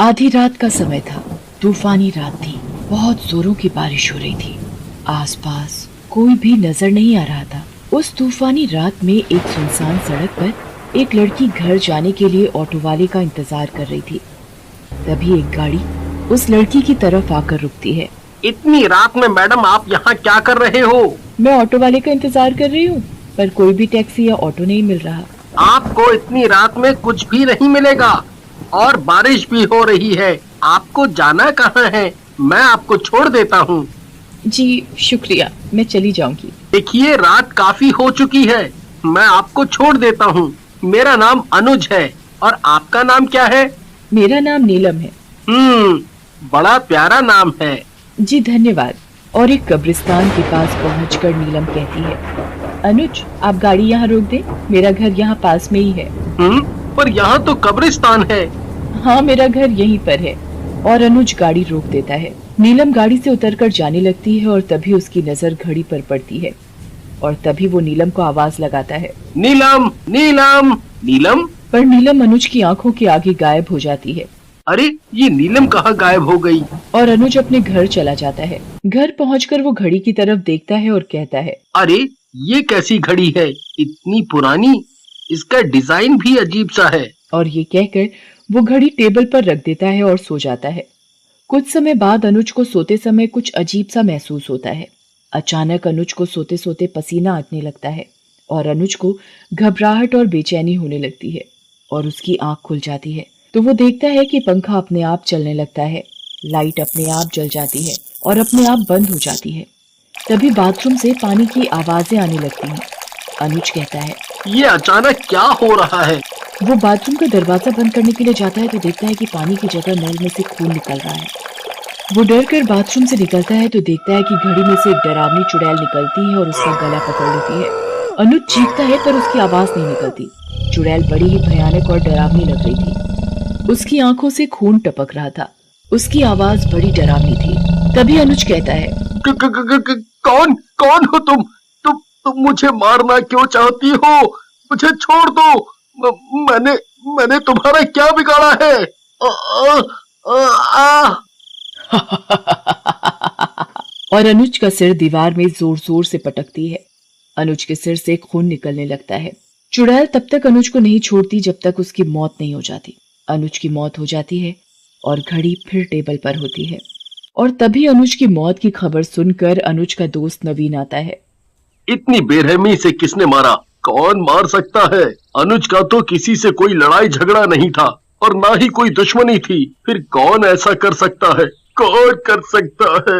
आधी रात का समय था। तूफानी रात थी। बहुत जोरों की बारिश हो रही थी। आसपास कोई भी नजर नहीं आ रहा था। उस तूफानी रात में एक सुनसान सड़क पर एक लड़की घर जाने के लिए ऑटो वाले का इंतजार कर रही थी। तभी एक गाड़ी उस लड़की की तरफ आकर रुकती है। इतनी रात में मैडम आप यहाँ क्या कर रहे हो? मैं ऑटो वाले का इंतजार कर रही हूँ, पर कोई भी टैक्सी या ऑटो नहीं मिल रहा। आपको इतनी रात में कुछ भी नहीं मिलेगा और बारिश भी हो रही है। आपको जाना कहाँ है? मैं आपको छोड़ देता हूँ। जी शुक्रिया, मैं चली जाऊंगी। देखिए रात काफी हो चुकी है, मैं आपको छोड़ देता हूँ। मेरा नाम अनुज है और आपका नाम क्या है? मेरा नाम नीलम है। बड़ा प्यारा नाम है। जी धन्यवाद। और एक कब्रिस्तान के पास पहुंचकर नीलम कहती है, अनुज आप गाड़ी यहाँ रोक दे, मेरा घर यहाँ पास में ही है। पर यहाँ तो कब्रिस्तान है। हाँ मेरा घर यहीं पर है। और अनुज गाड़ी रोक देता है। नीलम गाड़ी से उतरकर जाने लगती है और तभी उसकी नजर घड़ी पर पड़ती है और तभी वो नीलम को आवाज लगाता है, नीलम नीलम नीलम। पर नीलम अनुज की आंखों के आगे गायब हो जाती है। अरे ये नीलम कहाँ गायब हो गई? और अनुज अपने घर चला जाता है। घर पहुंचकर वो घड़ी की तरफ देखता है और कहता है, अरे ये कैसी घड़ी है, इतनी पुरानी, इसका डिजाइन भी अजीब सा है। और ये कहकर वो घड़ी टेबल पर रख देता है और सो जाता है। कुछ समय बाद अनुज को सोते समय कुछ अजीब सा महसूस होता है। अचानक अनुज को सोते सोते पसीना आने लगता है और अनुज को घबराहट और बेचैनी होने लगती है और उसकी आंख खुल जाती है तो वो देखता है कि पंखा अपने आप चलने लगता है, लाइट अपने आप जल जाती है और अपने आप बंद हो जाती है। तभी बाथरूम से पानी की आवाजें आने लगती हैं। अनुज कहता है, ये अचानक क्या हो रहा है? वो बाथरूम का दरवाजा बंद करने के लिए जाता है तो देखता है कि पानी की जगह नल में से खून निकल रहा है। वो डर कर बाथरूम से निकलता है तो देखता है कि घड़ी में से एक डरावनी चुड़ैल निकलती है और उसका गला पकड़ लेती है। अनुज चीखता है पर उसकी आवाज नहीं निकलती। चुड़ैल बड़ी ही भयानक और डरावनी लग रही थी। उसकी आंखों से खून टपक रहा था। उसकी आवाज बड़ी डरावनी थी। तभी अनुज कहता है, कौन कौन हो तुम मुझे मारना क्यों चाहती हो? मुझे छोड़ दो। मैंने तुम्हारा क्या बिगाड़ा है? और अनुज का सिर दीवार में जोर जोर से पटकती है। अनुज के सिर से खून निकलने लगता है। चुड़ैल तब तक अनुज को नहीं छोड़ती जब तक उसकी मौत नहीं हो जाती। अनुज की मौत हो जाती है और घड़ी फिर टेबल पर होती है। और तभी अनुज की मौत की खबर सुनकर अनुज का दोस्त नवीन आता है। इतनी बेरहमी से किसने मारा? कौन मार सकता है? अनुज का तो किसी से कोई लड़ाई झगड़ा नहीं था और ना ही कोई दुश्मनी थी। फिर कौन ऐसा कर सकता है? कौन कर सकता है?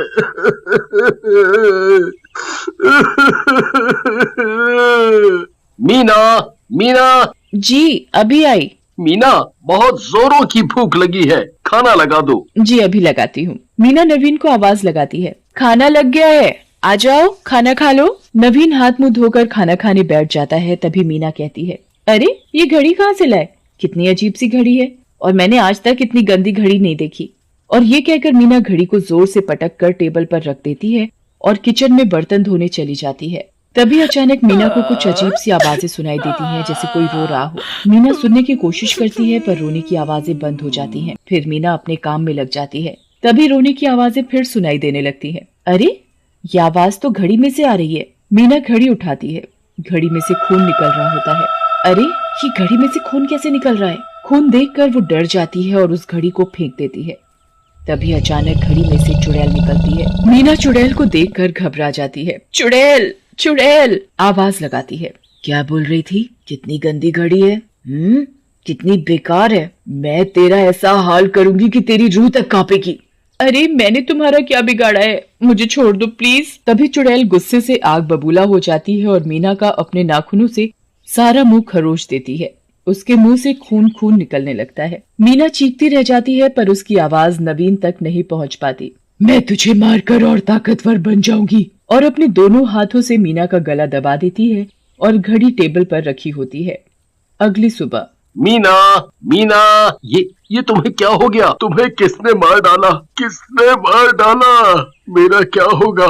मीना, मीना। जी अभी आई। मीना, बहुत जोरों की भूख लगी है, खाना लगा दो। जी अभी लगाती हूँ। मीना नवीन को आवाज लगाती है, खाना लग गया है, आ जाओ खाना खा लो। नवीन हाथ मुंह धोकर खाना खाने बैठ जाता है। तभी मीना कहती है, अरे ये घड़ी कहाँ से लाए? कितनी अजीब सी घड़ी है और मैंने आज तक इतनी गंदी घड़ी नहीं देखी। और ये कहकर मीना घड़ी को जोर से पटक कर टेबल पर रख देती है और किचन में बर्तन धोने चली जाती है। तभी अचानक मीना को कुछ अजीब सी आवाजें सुनाई देती हैं, जैसे कोई रो रहा हो। मीना सुनने की कोशिश करती है पर रोने की आवाजें बंद हो जाती हैं। फिर मीना अपने काम में लग जाती है। तभी रोने की आवाजें फिर सुनाई देने लगती हैं। अरे ये आवाज तो घड़ी में से आ रही है। मीना घड़ी उठाती है। घड़ी में से खून निकल रहा होता है। अरे ये घड़ी में से खून कैसे निकल रहा है? खून देखकर वो डर जाती है और उस घड़ी को फेंक देती है। तभी अचानक घड़ी में से चुड़ैल निकलती है। मीना चुड़ैल को देखकर घबरा जाती है। चुड़ैल चुड़ैल आवाज लगाती है। क्या बोल रही थी? कितनी गंदी घड़ी है, कितनी बेकार है। मैं तेरा ऐसा हाल करूंगी कि तेरी रूह तक कांपेगी। अरे मैंने तुम्हारा क्या बिगाड़ा है, मुझे छोड़ दो प्लीज। तभी चुड़ैल गुस्से से आग बबूला हो जाती है और मीना का अपने नाखूनों से सारा मुंह खरोच देती है। उसके मुंह से खून खून निकलने लगता है। मीना चीखती रह जाती है पर उसकी आवाज नवीन तक नहीं पहुंच पाती। मैं तुझे मारकर और ताकतवर बन जाऊंगी। और अपने दोनों हाथों से मीना का गला दबा देती है और घड़ी टेबल पर रखी होती है। अगली सुबह, मीना, मीना, ये तुम्हें क्या हो गया? तुम्हें किसने मार डाला? किसने मार डाला? मेरा क्या होगा?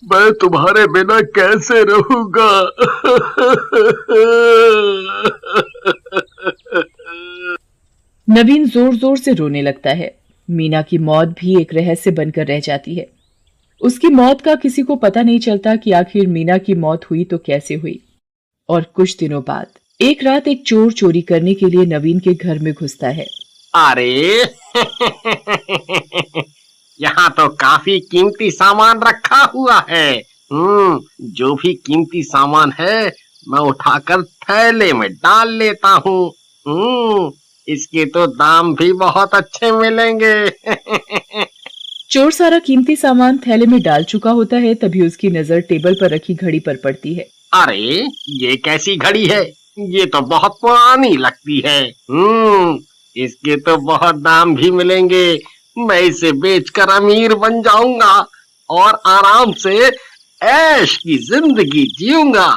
मैं तुम्हारे बिना कैसे रहूंगा? नवीन जोर जोर से रोने लगता है। मीना की मौत भी एक रहस्य बनकर रह जाती है। उसकी मौत का किसी को पता नहीं चलता कि आखिर मीना की मौत हुई तो कैसे हुई। और कुछ दिनों बाद एक रात एक चोर चोरी करने के लिए नवीन के घर में घुसता है। अरे यहाँ तो काफी कीमती सामान रखा हुआ है। जो भी कीमती सामान है मैं उठाकर थैले में डाल लेता हूँ। इसके तो दाम भी बहुत अच्छे मिलेंगे। चोर सारा कीमती सामान थैले में डाल चुका होता है, तभी उसकी नजर टेबल पर रखी घड़ी पर पड़ती है। अरे ये कैसी घड़ी है? ये तो बहुत पुरानी लगती है। इसके तो बहुत दाम भी मिलेंगे। मैं इसे बेचकर अमीर बन जाऊंगा और आराम से ऐश की जिंदगी जीऊंगा।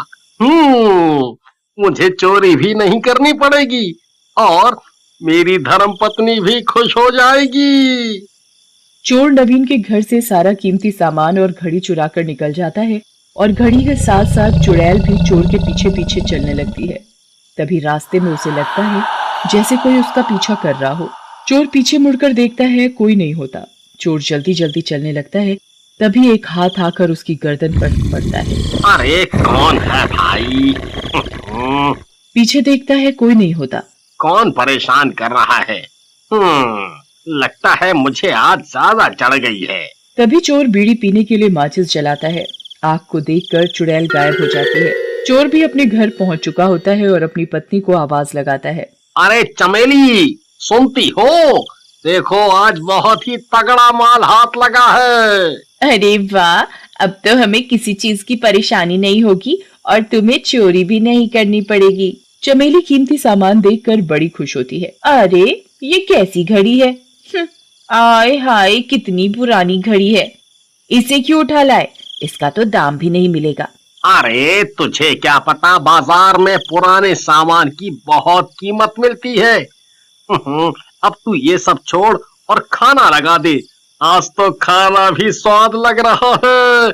मुझे चोरी भी नहीं करनी पड़ेगी और मेरी धर्मपत्नी भी खुश हो जाएगी। चोर नवीन के घर से सारा कीमती सामान और घड़ी चुरा कर निकल जाता है और घड़ी के साथ साथ चुड़ैल भी चोर के पीछे पीछे चलने लगती है। तभी रास्ते में उसे लगता है जैसे कोई उसका पीछा कर रहा हो। चोर पीछे मुड़कर देखता है, कोई नहीं होता। चोर जल्दी जल्दी चलने लगता है, तभी एक हाथ आकर उसकी गर्दन पर पड़ता है। अरे कौन है भाई? पीछे देखता है, कोई नहीं होता। कौन परेशान कर रहा है? लगता है मुझे आज ज्यादा चढ़ गई है। तभी चोर बीड़ी पीने के लिए माचिस जलाता है। आग को देखकर चुड़ैल गायब हो जाती है। चोर भी अपने घर पहुंच चुका होता है और अपनी पत्नी को आवाज लगाता है। अरे चमेली, सुनती हो? देखो आज बहुत ही तगड़ा माल हाथ लगा है। अरे वाह, अब तो हमें किसी चीज की परेशानी नहीं होगी और तुम्हें चोरी भी नहीं करनी पड़ेगी। चमेली कीमती सामान देखकर बड़ी खुश होती है। अरे ये कैसी घड़ी है? आय हाय, कितनी पुरानी घड़ी है। इसे क्यों उठा लाए? इसका तो दाम भी नहीं मिलेगा। अरे तुझे क्या पता, बाजार में पुराने सामान की बहुत कीमत मिलती है। अब तू ये सब छोड़ और खाना लगा दे। आज तो खाना भी स्वाद लग रहा है।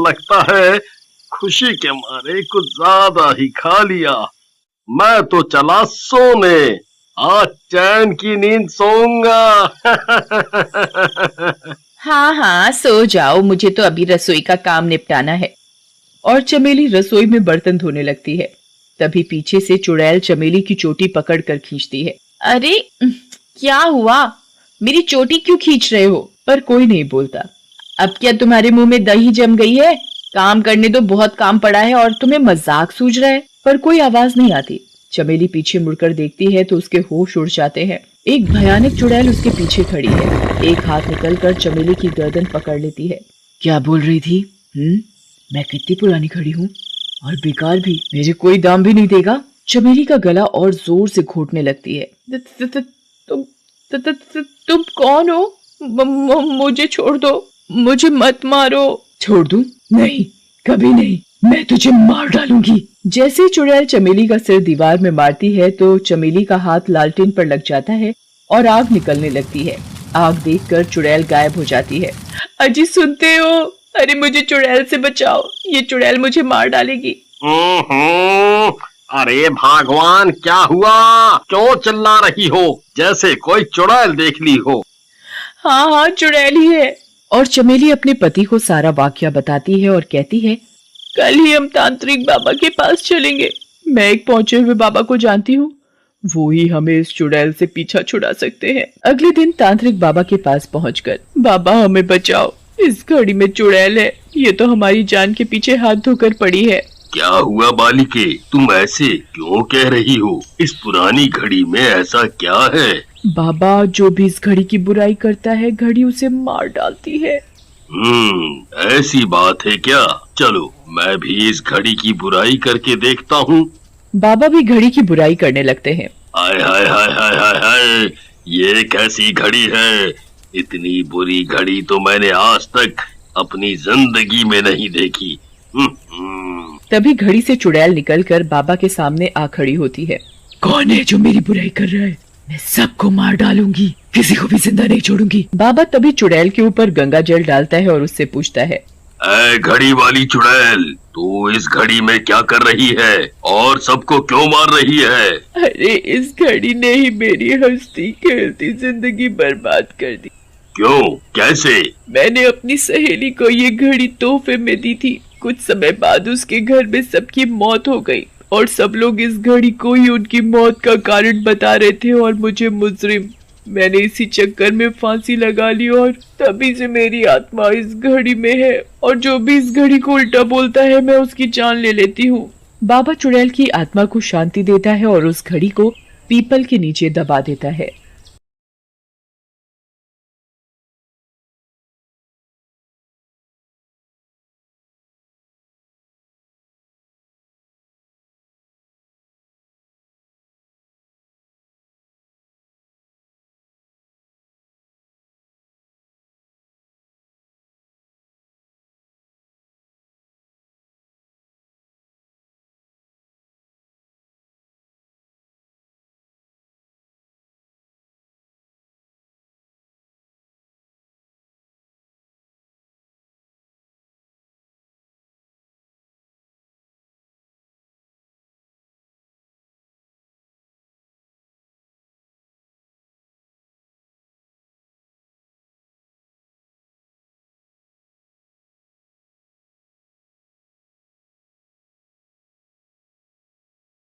लगता है खुशी के मारे कुछ ज्यादा ही खा लिया। मैं तो चला सोने। आज चैन की नींद सोऊंगा। हाँ हाँ, सो जाओ, मुझे तो अभी रसोई का काम निपटाना है। और चमेली रसोई में बर्तन धोने लगती है। तभी पीछे से चुड़ैल चमेली की चोटी पकड़कर खींचती है। अरे क्या हुआ? मेरी चोटी क्यों खींच रहे हो? पर कोई नहीं बोलता। अब क्या तुम्हारे मुंह में दही जम गई है? काम करने दो, बहुत काम पड़ा है और तुम्हें मजाक सूझ रहा है। पर कोई आवाज नहीं आती। चमेली पीछे मुड़कर देखती है तो उसके होश उड़ जाते हैं। एक भयानक चुड़ैल उसके पीछे खड़ी है। एक हाथ निकलकर चमेली की गर्दन पकड़ लेती है। क्या बोल रही थी? मैं कितनी पुरानी खड़ी हूँ और बेकार भी, मेरे कोई दाम भी नहीं देगा। चमेली का गला और जोर से घोटने लगती है। तुम कौन हो? मुझे छोड़ दो, मुझे मत मारो। छोड़ दूं? नहीं, कभी नहीं, मैं तुझे मार डालूंगी। जैसे ही चुड़ैल चमेली का सिर दीवार में मारती है तो चमेली का हाथ लालटेन पर लग जाता है और आग निकलने लगती है। आग देखकर चुड़ैल गायब हो जाती है। अजी सुनते हो? अरे मुझे चुड़ैल से बचाओ, ये चुड़ैल मुझे मार डालेगी। अरे भगवान, क्या हुआ? क्यों चिल्ला रही हो जैसे कोई चुड़ैल देख ली हो? हाँ हाँ, चुड़ैल ही है। और चमेली अपने पति को सारा वाकया बताती है और कहती है, कल ही हम तांत्रिक बाबा के पास चलेंगे। मैं एक पहुंचे हुए बाबा को जानती हूँ, वो ही हमें इस चुड़ैल से पीछा छुड़ा सकते हैं। अगले दिन तांत्रिक बाबा के पास पहुंचकर, बाबा हमें बचाओ, इस घड़ी में चुड़ैल है, ये तो हमारी जान के पीछे हाथ धोकर पड़ी है। क्या हुआ बालिके, तुम ऐसे क्यों कह रही हो? इस पुरानी घड़ी में ऐसा क्या है? बाबा, जो भी इस घड़ी की बुराई करता है, घड़ी उसे मार डालती है। ऐसी बात है क्या? चलो मैं भी इस घड़ी की बुराई करके देखता हूँ। बाबा भी घड़ी की बुराई करने लगते हैं। हाय हाय हाय हाय हाय हाय, ये कैसी घड़ी है? इतनी बुरी घड़ी तो मैंने आज तक अपनी जिंदगी में नहीं देखी। तभी घड़ी से चुड़ैल निकलकर बाबा के सामने आ खड़ी होती है। कौन है जो मेरी बुराई कर रहा है? मैं सबको मार डालूंगी, किसी को भी जिंदा नहीं छोड़ूंगी। बाबा तभी चुड़ैल के ऊपर गंगा जल डालता है और उससे पूछता है, ऐ घड़ी वाली चुड़ैल, तू इस घड़ी में क्या कर रही है और सबको क्यों मार रही है? अरे इस घड़ी ने ही मेरी हंसती खेलती जिंदगी बर्बाद कर दी। क्यों, कैसे? मैंने अपनी सहेली को ये घड़ी तोहफे में दी थी। कुछ समय बाद उसके घर में सबकी मौत हो गई और सब लोग इस घड़ी को ही उनकी मौत का कारण बता रहे थे और मुझे मुजरिम। मैंने इसी चक्कर में फांसी लगा ली और तभी से मेरी आत्मा इस घड़ी में है और जो भी इस घड़ी को उल्टा बोलता है मैं उसकी जान ले लेती हूँ। बाबा चुड़ैल की आत्मा को शांति देता है और उस घड़ी को पीपल के नीचे दबा देता है।